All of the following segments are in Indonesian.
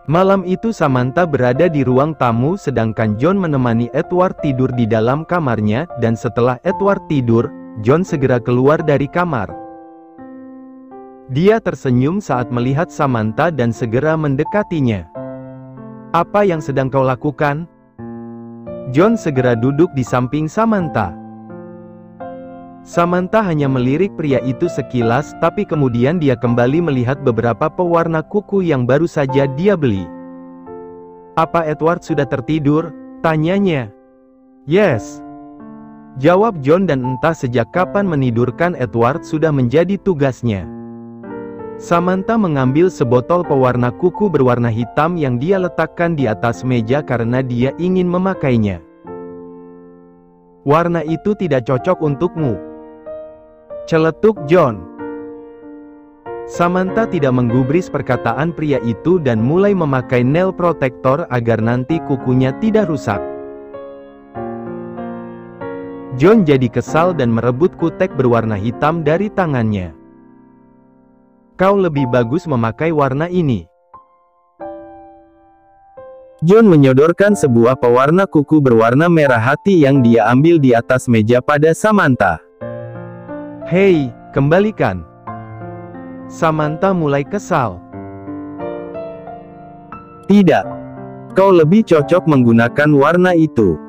Malam itu Samantha berada di ruang tamu sedangkan John menemani Edward tidur di dalam kamarnya, dan setelah Edward tidur, John segera keluar dari kamar. Dia tersenyum saat melihat Samantha dan segera mendekatinya. "Apa yang sedang kau lakukan?" John segera duduk di samping Samantha. Samantha hanya melirik pria itu sekilas, tapi kemudian dia kembali melihat beberapa pewarna kuku yang baru saja dia beli. "Apa Edward sudah tertidur?" tanyanya. "Yes," jawab John, dan entah sejak kapan menidurkan Edward sudah menjadi tugasnya. Samantha mengambil sebotol pewarna kuku berwarna hitam yang dia letakkan di atas meja karena dia ingin memakainya. "Warna itu tidak cocok untukmu," celetuk John. Samantha tidak menggubris perkataan pria itu dan mulai memakai nail protector agar nanti kukunya tidak rusak. John jadi kesal dan merebut kutek berwarna hitam dari tangannya. "Kau lebih bagus memakai warna ini." John menyodorkan sebuah pewarna kuku berwarna merah hati yang dia ambil di atas meja pada Samantha. "Hei, kembalikan." Samantha mulai kesal. "Tidak. Kau lebih cocok menggunakan warna itu."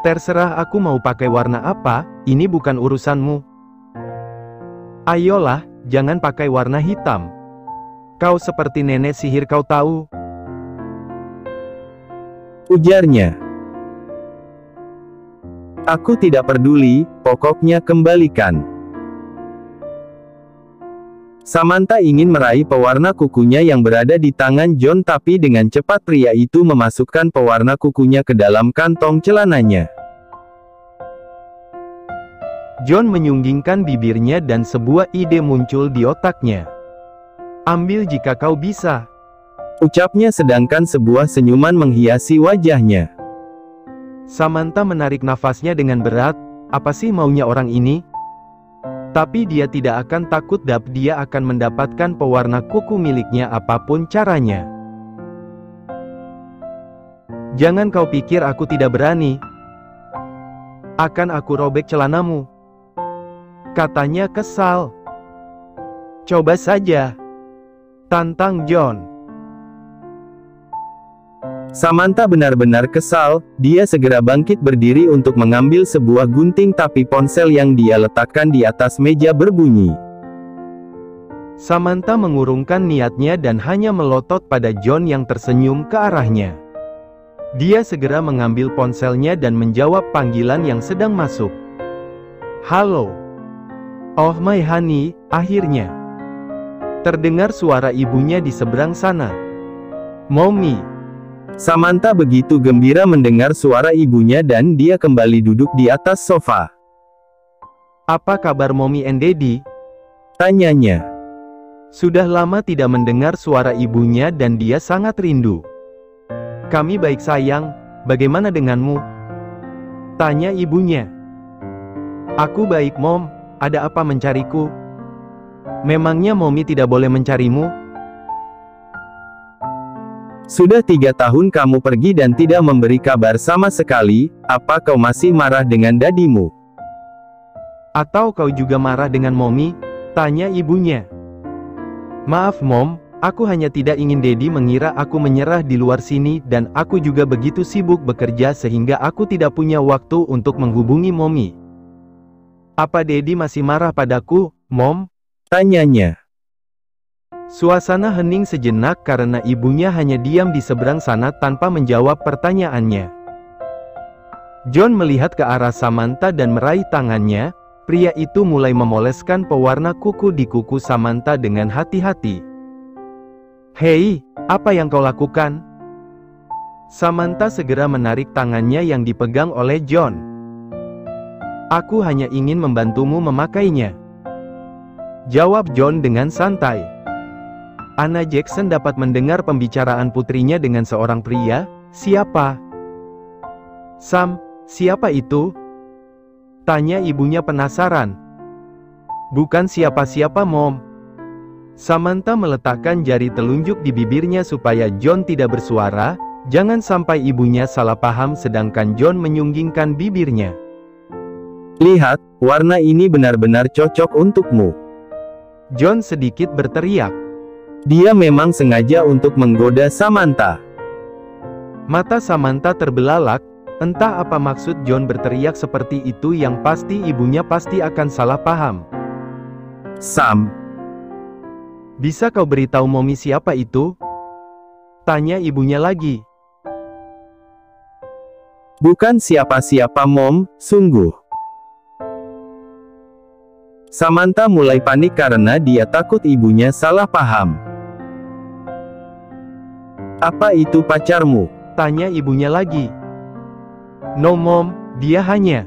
"Terserah aku mau pakai warna apa, ini bukan urusanmu." "Ayolah, jangan pakai warna hitam. Kau seperti nenek sihir, kau tahu?" ujarnya. "Aku tidak peduli, pokoknya kembalikan." Samantha ingin meraih pewarna kukunya yang berada di tangan John, tapi dengan cepat pria itu memasukkan pewarna kukunya ke dalam kantong celananya. John menyunggingkan bibirnya dan sebuah ide muncul di otaknya. "Ambil jika kau bisa," ucapnya sedangkan sebuah senyuman menghiasi wajahnya. Samantha menarik nafasnya dengan berat. Apa sih maunya orang ini? Tapi dia tidak akan takut, dia akan mendapatkan pewarna kuku miliknya apapun caranya. "Jangan kau pikir aku tidak berani. Akan aku robek celanamu," katanya kesal. "Coba saja," tantang John. Samantha benar-benar kesal. Dia segera bangkit berdiri untuk mengambil sebuah gunting, tapi ponsel yang dia letakkan di atas meja berbunyi. Samantha mengurungkan niatnya dan hanya melotot pada John yang tersenyum ke arahnya. Dia segera mengambil ponselnya dan menjawab panggilan yang sedang masuk. "Halo." "Oh my honey, akhirnya." Terdengar suara ibunya di seberang sana. "Mommy." Samantha begitu gembira mendengar suara ibunya dan dia kembali duduk di atas sofa. "Apa kabar Mommy and Daddy?" tanyanya. Sudah lama tidak mendengar suara ibunya dan dia sangat rindu. "Kami baik sayang, bagaimana denganmu?" tanya ibunya. "Aku baik Mom, ada apa mencariku?" "Memangnya Mommy tidak boleh mencarimu?" "Sudah 3 tahun kamu pergi dan tidak memberi kabar sama sekali, apa kau masih marah dengan dadimu? Atau kau juga marah dengan Mommy?" tanya ibunya. "Maaf Mom, aku hanya tidak ingin Daddy mengira aku menyerah di luar sini, dan aku juga begitu sibuk bekerja sehingga aku tidak punya waktu untuk menghubungi Mommy." "Apa Daddy masih marah padaku, Mom?" tanyanya. Suasana hening sejenak karena ibunya hanya diam di seberang sana tanpa menjawab pertanyaannya. John melihat ke arah Samantha dan meraih tangannya. Pria itu mulai memoleskan pewarna kuku di kuku Samantha dengan hati-hati. "Hei, apa yang kau lakukan?" Samantha segera menarik tangannya yang dipegang oleh John. "Aku hanya ingin membantumu memakainya," jawab John dengan santai. Anna Jackson dapat mendengar pembicaraan putrinya dengan seorang pria. "Siapa?" "Sam, siapa itu?" tanya ibunya penasaran. "Bukan siapa-siapa Mom. Samantha meletakkan jari telunjuk di bibirnya supaya John tidak bersuara, jangan sampai ibunya salah paham sedangkan John menyunggingkan bibirnya. Lihat, warna ini benar-benar cocok untukmu. John sedikit berteriak. Dia memang sengaja untuk menggoda Samantha. Mata Samantha terbelalak, entah apa maksud John berteriak seperti itu, yang pasti ibunya pasti akan salah paham. Sam, bisa kau beritahu Mommy siapa itu? Tanya ibunya lagi. Bukan siapa-siapa Mom, sungguh. Samantha mulai panik karena dia takut ibunya salah paham. Apa itu pacarmu? Tanya ibunya lagi. No Mom, dia hanya.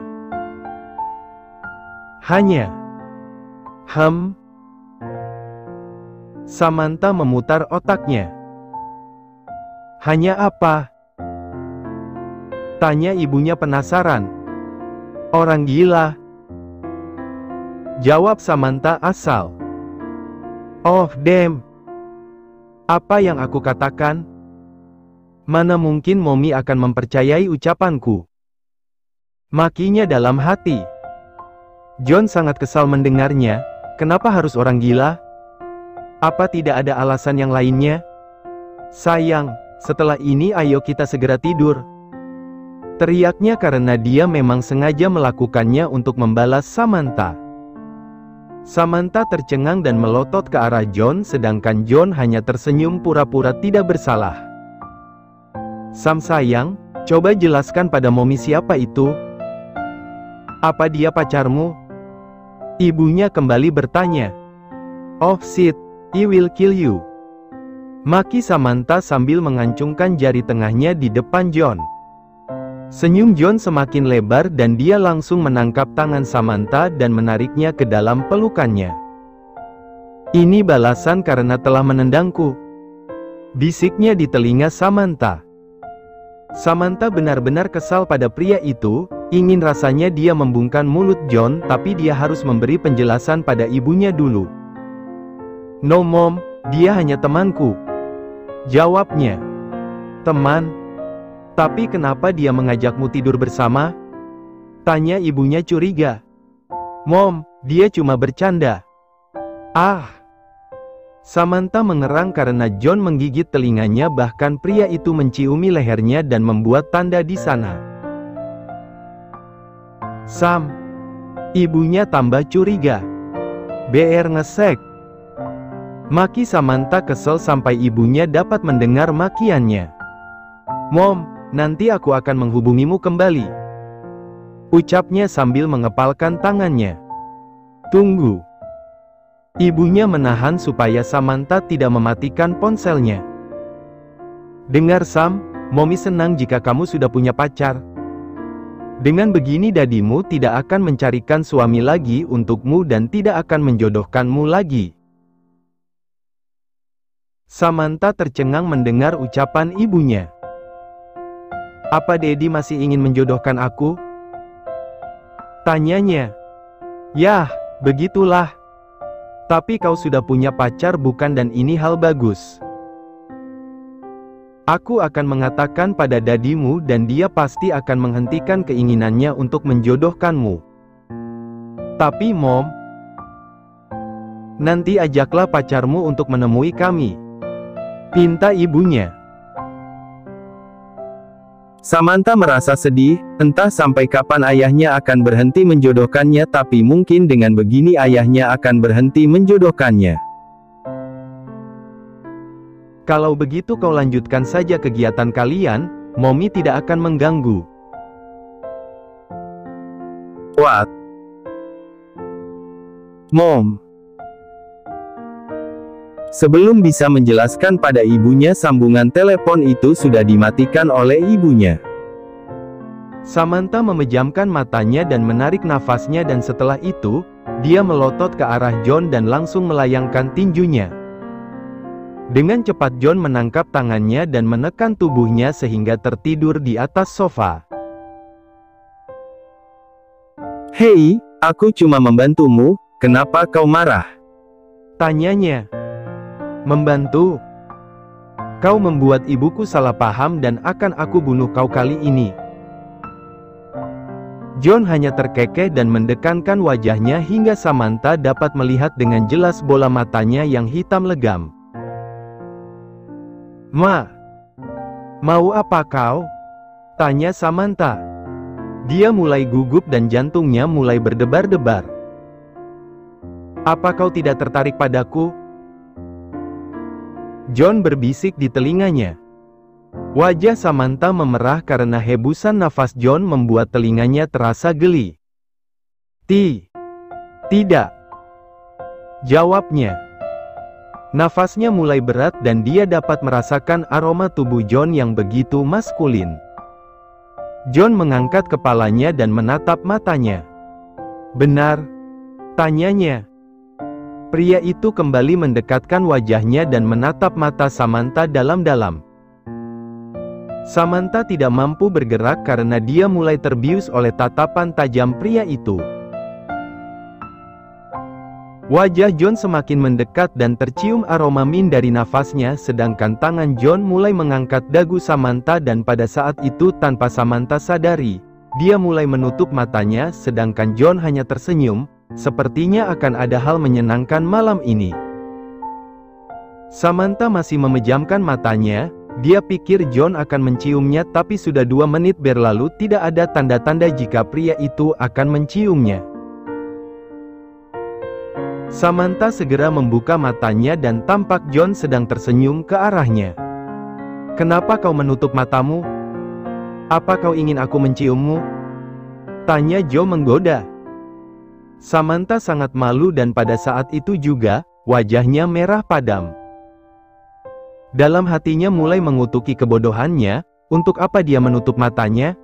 Samantha memutar otaknya. Hanya apa? Tanya ibunya penasaran. Orang gila. Jawab Samantha asal. Oh damn. Apa yang aku katakan? Mana mungkin Mommy akan mempercayai ucapanku? Makinya dalam hati. John sangat kesal mendengarnya. Kenapa harus orang gila? Apa tidak ada alasan yang lainnya? Sayang, setelah ini ayo kita segera tidur. Teriaknya karena dia memang sengaja melakukannya untuk membalas Samantha. Samantha tercengang dan melotot ke arah John, sedangkan John hanya tersenyum pura-pura tidak bersalah. Sam sayang, coba jelaskan pada Mommy siapa itu? Apa dia pacarmu? Ibunya kembali bertanya. Oh shit, I will kill you. Maki Samantha sambil mengancungkan jari tengahnya di depan John. Senyum John semakin lebar dan dia langsung menangkap tangan Samantha dan menariknya ke dalam pelukannya. Ini balasan karena telah menendangku. Bisiknya di telinga Samantha. Samantha benar-benar kesal pada pria itu, ingin rasanya dia membungkam mulut John, tapi dia harus memberi penjelasan pada ibunya dulu. No Mom, dia hanya temanku. Jawabnya. Teman? Tapi kenapa dia mengajakmu tidur bersama? Tanya ibunya curiga. Mom, dia cuma bercanda. Ah. Samantha mengerang karena John menggigit telinganya, bahkan pria itu menciumi lehernya dan membuat tanda di sana. Sam. Ibunya tambah curiga. BR ngesek. Maki Samantha kesel sampai ibunya dapat mendengar makiannya. Mom, nanti aku akan menghubungimu kembali. Ucapnya sambil mengepalkan tangannya. Tunggu. Ibunya menahan supaya Samantha tidak mematikan ponselnya. Dengar Sam, Mommy senang jika kamu sudah punya pacar. Dengan begini dadimu tidak akan mencarikan suami lagi untukmu dan tidak akan menjodohkanmu lagi. Samantha tercengang mendengar ucapan ibunya. Apa Daddy masih ingin menjodohkan aku? Tanyanya. Yah, begitulah. Tapi kau sudah punya pacar bukan, dan ini hal bagus. Aku akan mengatakan pada dadimu dan dia pasti akan menghentikan keinginannya untuk menjodohkanmu. Tapi Mom, nanti ajaklah pacarmu untuk menemui kami. Pinta ibunya. Samantha merasa sedih, entah sampai kapan ayahnya akan berhenti menjodohkannya, tapi mungkin dengan begini ayahnya akan berhenti menjodohkannya. Kalau begitu kau lanjutkan saja kegiatan kalian, Mommy tidak akan mengganggu. What? Mom. Sebelum bisa menjelaskan pada ibunya, sambungan telepon itu sudah dimatikan oleh ibunya. Samantha memejamkan matanya dan menarik nafasnya, dan setelah itu, dia melotot ke arah John dan langsung melayangkan tinjunya. Dengan cepat John menangkap tangannya dan menekan tubuhnya sehingga tertidur di atas sofa. Hei, aku cuma membantumu, kenapa kau marah? Tanyanya. Membantu? Kau membuat ibuku salah paham dan akan aku bunuh kau kali ini. John hanya terkekeh dan mendekankan wajahnya hingga Samantha dapat melihat dengan jelas bola matanya yang hitam legam. Mau apa kau? Tanya Samantha. Dia mulai gugup dan jantungnya mulai berdebar-debar. Apa kau tidak tertarik padaku? John berbisik di telinganya. Wajah Samantha memerah karena hebusan nafas John membuat telinganya terasa geli. Tidak. Jawabnya. Nafasnya mulai berat dan dia dapat merasakan aroma tubuh John yang begitu maskulin. John mengangkat kepalanya dan menatap matanya. Benar? Tanyanya. Pria itu kembali mendekatkan wajahnya dan menatap mata Samantha dalam-dalam. Samantha tidak mampu bergerak karena dia mulai terbius oleh tatapan tajam pria itu. Wajah John semakin mendekat dan tercium aroma mint dari nafasnya, sedangkan tangan John mulai mengangkat dagu Samantha dan pada saat itu tanpa Samantha sadari, dia mulai menutup matanya sedangkan John hanya tersenyum, sepertinya akan ada hal menyenangkan malam ini. Samantha masih memejamkan matanya, dia pikir John akan menciumnya tapi sudah 2 menit berlalu tidak ada tanda-tanda jika pria itu akan menciumnya. Samantha segera membuka matanya dan tampak John sedang tersenyum ke arahnya. Kenapa kau menutup matamu? Apa kau ingin aku menciummu? Tanya Joe menggoda. Samantha sangat malu dan pada saat itu juga, wajahnya merah padam. Dalam hatinya mulai mengutuki kebodohannya, untuk apa dia menutup matanya?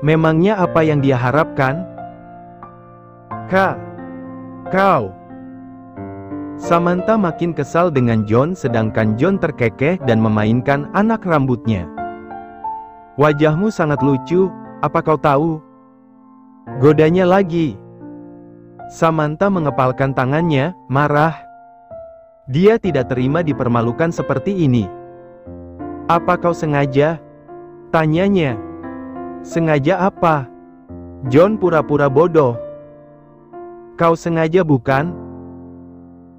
Memangnya apa yang dia harapkan? Kau. Samantha makin kesal dengan John sedangkan John terkekeh dan memainkan anak rambutnya. Wajahmu sangat lucu, apa kau tahu? Godanya lagi. Samantha mengepalkan tangannya, marah. Dia tidak terima dipermalukan seperti ini. Apa kau sengaja? Tanyanya. Sengaja apa? John pura-pura bodoh. Kau sengaja bukan?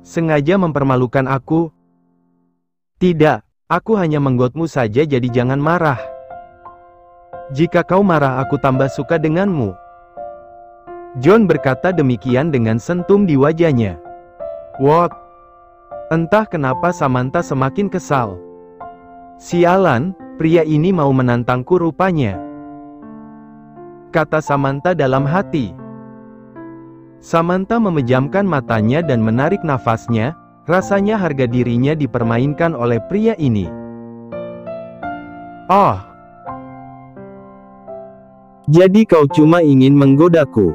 Sengaja mempermalukan aku? Tidak, aku hanya menggotmu saja jadi jangan marah. Jika kau marah aku tambah suka denganmu. John berkata demikian dengan sentum di wajahnya. What? Entah kenapa Samantha semakin kesal. Sialan, pria ini mau menantangku rupanya. Kata Samantha dalam hati. Samantha memejamkan matanya dan menarik nafasnya, rasanya harga dirinya dipermainkan oleh pria ini. Oh. Jadi kau cuma ingin menggodaku.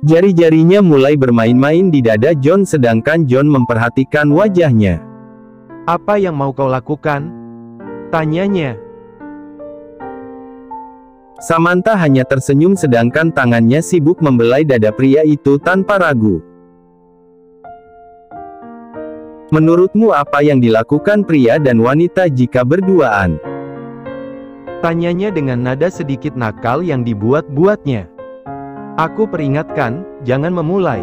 Jari-jarinya mulai bermain-main di dada John sedangkan John memperhatikan wajahnya. Apa yang mau kau lakukan? Tanyanya. Samantha hanya tersenyum sedangkan tangannya sibuk membelai dada pria itu tanpa ragu. Menurutmu apa yang dilakukan pria dan wanita jika berduaan? Tanyanya dengan nada sedikit nakal yang dibuat-buatnya. Aku peringatkan, jangan memulai.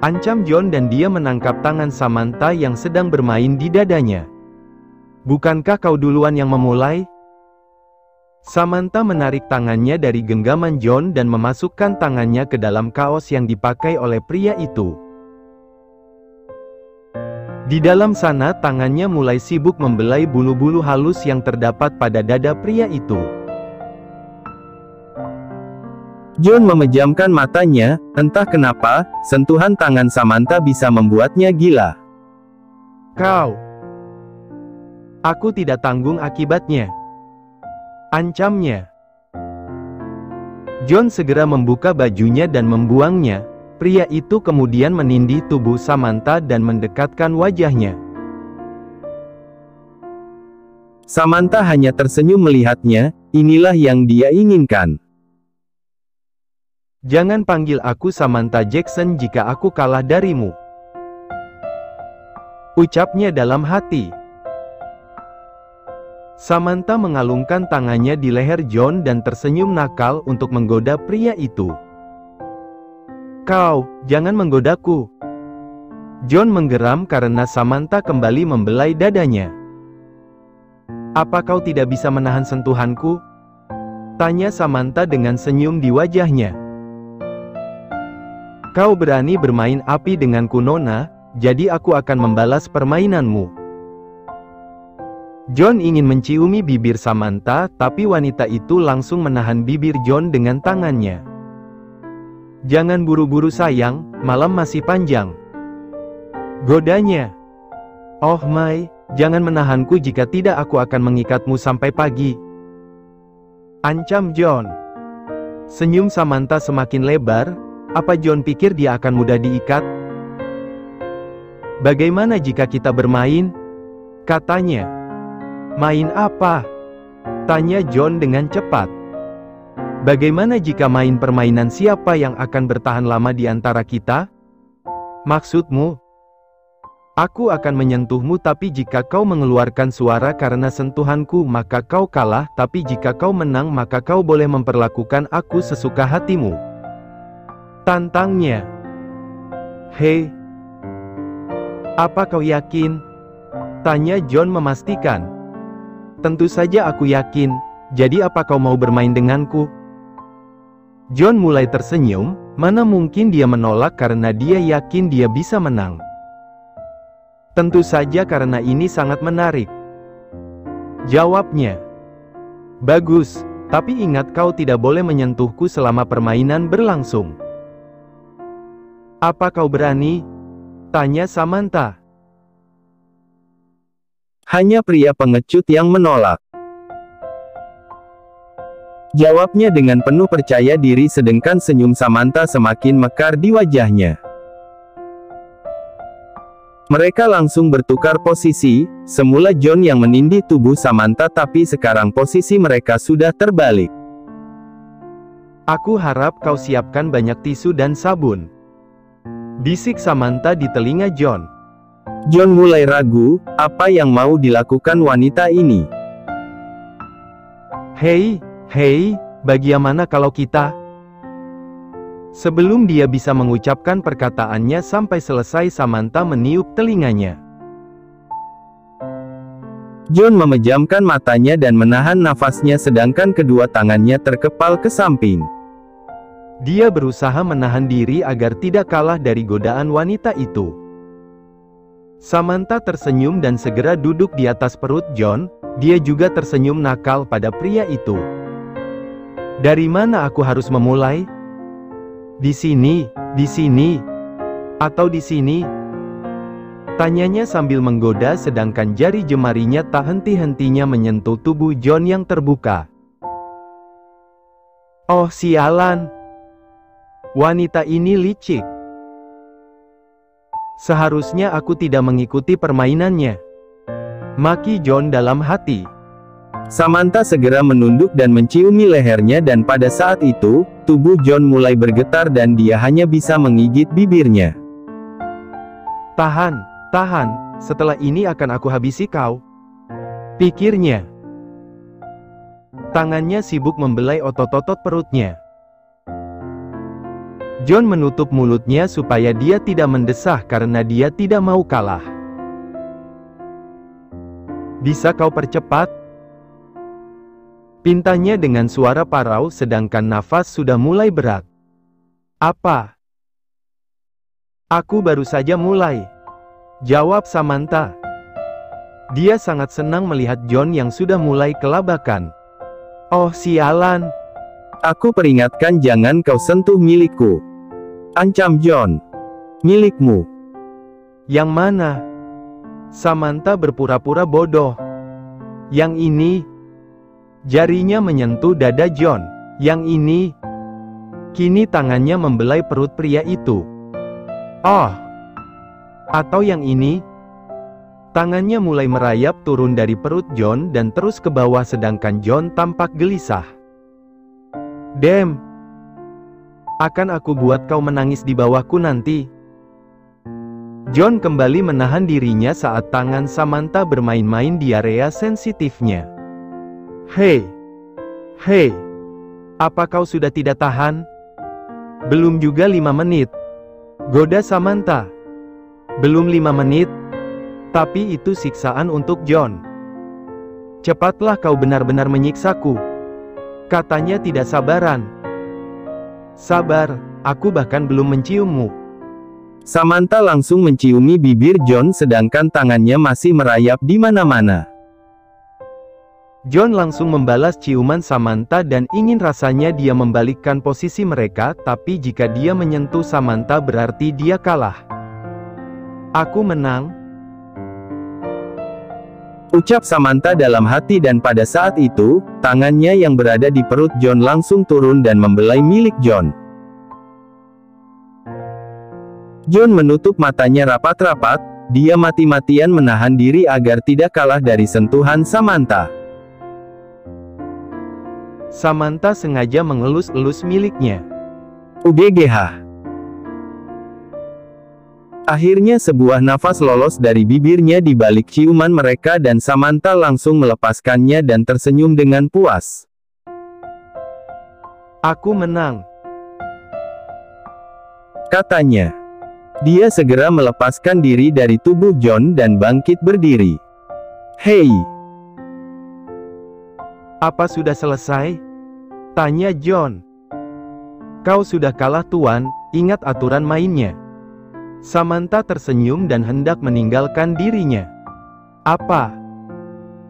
Ancam John dan dia menangkap tangan Samantha yang sedang bermain di dadanya. Bukankah kau duluan yang memulai? Samantha menarik tangannya dari genggaman John dan memasukkan tangannya ke dalam kaos yang dipakai oleh pria itu. Di dalam sana tangannya mulai sibuk membelai bulu-bulu halus yang terdapat pada dada pria itu. John memejamkan matanya, entah kenapa, sentuhan tangan Samantha bisa membuatnya gila. Kau. Aku tidak tanggung akibatnya. Ancamnya. John segera membuka bajunya dan membuangnya. Pria itu kemudian menindih tubuh Samantha dan mendekatkan wajahnya. Samantha hanya tersenyum melihatnya, inilah yang dia inginkan. Jangan panggil aku Samantha Jackson jika aku kalah darimu. ucapnya dalam hati. Samantha mengalungkan tangannya di leher John dan tersenyum nakal untuk menggoda pria itu. "Kau, jangan menggodaku." John menggeram karena Samantha kembali membelai dadanya. "Apa kau tidak bisa menahan sentuhanku?" tanya Samantha dengan senyum di wajahnya. "Kau berani bermain api denganku, Nona, jadi aku akan membalas permainanmu." John ingin menciumi bibir Samantha, tapi wanita itu langsung menahan bibir John dengan tangannya. "Jangan buru-buru sayang, malam masih panjang," godanya. "Oh my, jangan menahanku, jika tidak aku akan mengikatmu sampai pagi," ancam John. Senyum Samantha semakin lebar. Apa John pikir dia akan mudah diikat? "Bagaimana jika kita bermain?" katanya. "Main apa?" tanya John dengan cepat. "Bagaimana jika main permainan siapa yang akan bertahan lama di antara kita?" "Maksudmu?" "Aku akan menyentuhmu, tapi jika kau mengeluarkan suara karena sentuhanku maka kau kalah, tapi jika kau menang maka kau boleh memperlakukan aku sesuka hatimu," tantangnya. "Hei, apa kau yakin?" tanya John memastikan. "Tentu saja aku yakin, jadi apa kau mau bermain denganku?" John mulai tersenyum, mana mungkin dia menolak karena dia yakin dia bisa menang. "Tentu saja karena ini sangat menarik," jawabnya. "Bagus, tapi ingat kau tidak boleh menyentuhku selama permainan berlangsung." "Apa kau berani?" tanya Samantha. Hanya pria pengecut yang menolak, jawabnya dengan penuh percaya diri, sedangkan senyum Samantha semakin mekar di wajahnya. Mereka langsung bertukar posisi. Semula John yang menindih tubuh Samantha, tapi sekarang posisi mereka sudah terbalik. "Aku harap kau siapkan banyak tisu dan sabun," bisik Samantha di telinga John. John mulai ragu, apa yang mau dilakukan wanita ini? Hei, bagaimana kalau kita..." Sebelum dia bisa mengucapkan perkataannya sampai selesai, Samantha meniup telinganya. John memejamkan matanya dan menahan nafasnya sedangkan kedua tangannya terkepal ke samping. Dia berusaha menahan diri agar tidak kalah dari godaan wanita itu. Samantha tersenyum dan segera duduk di atas perut John. Dia juga tersenyum nakal pada pria itu. "Dari mana aku harus memulai? Di sini, atau di sini?" tanyanya sambil menggoda sedangkan jari jemarinya tak henti-hentinya menyentuh tubuh John yang terbuka. "Oh sialan, wanita ini licik. Seharusnya aku tidak mengikuti permainannya," maki John dalam hati. Samantha segera menunduk dan menciumi lehernya, dan pada saat itu, tubuh John mulai bergetar dan dia hanya bisa menggigit bibirnya. Tahan, setelah ini akan aku habisi kau," pikirnya. Tangannya sibuk membelai otot-otot perutnya. John menutup mulutnya supaya dia tidak mendesah karena dia tidak mau kalah. "Bisa kau percepat?" pintanya dengan suara parau sedangkan nafas sudah mulai berat. "Apa? Aku baru saja mulai," jawab Samantha. Dia sangat senang melihat John yang sudah mulai kelabakan. "Oh sialan. Aku peringatkan, jangan kau sentuh milikku," ancam John. "Milikmu? Yang mana?" Samantha berpura-pura bodoh. "Yang ini." Jarinya menyentuh dada John. "Yang ini." Kini tangannya membelai perut pria itu. "Oh. Atau yang ini?" Tangannya mulai merayap turun dari perut John dan terus ke bawah sedangkan John tampak gelisah. "Damn. Akan aku buat kau menangis di bawahku nanti." John kembali menahan dirinya saat tangan Samantha bermain-main di area sensitifnya. Hei, apa kau sudah tidak tahan? Belum juga 5 menit. Goda Samantha. Belum 5 menit? Tapi itu siksaan untuk John. Cepatlah, kau benar-benar menyiksaku. Katanya tidak sabaran. Sabar, aku bahkan belum menciummu. Samantha langsung menciumi bibir John sedangkan tangannya masih merayap di mana-mana. John langsung membalas ciuman Samantha dan ingin rasanya dia membalikkan posisi mereka, tapi jika dia menyentuh Samantha berarti dia kalah. Aku menang, ucap Samantha dalam hati, dan pada saat itu, tangannya yang berada di perut John langsung turun dan membelai milik John. John menutup matanya rapat-rapat, dia mati-matian menahan diri agar tidak kalah dari sentuhan Samantha. Samantha sengaja mengelus-elus miliknya. UGGH. Akhirnya sebuah nafas lolos dari bibirnya di balik ciuman mereka dan Samantha langsung melepaskannya dan tersenyum dengan puas. Aku menang, katanya. Dia segera melepaskan diri dari tubuh John dan bangkit berdiri. Hei! Apa sudah selesai? Tanya John. Kau sudah kalah tuan, ingat aturan mainnya. Samantha tersenyum dan hendak meninggalkan dirinya. Apa?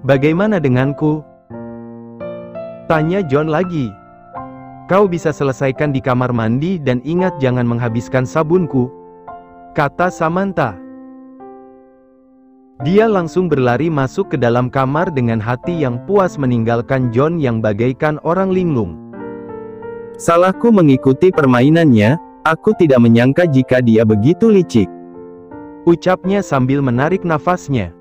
Bagaimana denganku? Tanya John lagi. Kau bisa selesaikan di kamar mandi dan ingat jangan menghabiskan sabunku, kata Samantha. Dia langsung berlari masuk ke dalam kamar dengan hati yang puas meninggalkan John yang bagaikan orang linglung. Salahku mengikuti permainannya, aku tidak menyangka jika dia begitu licik, ucapnya sambil menarik nafasnya.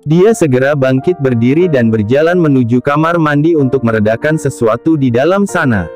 Dia segera bangkit berdiri dan berjalan menuju kamar mandi untuk meredakan sesuatu di dalam sana.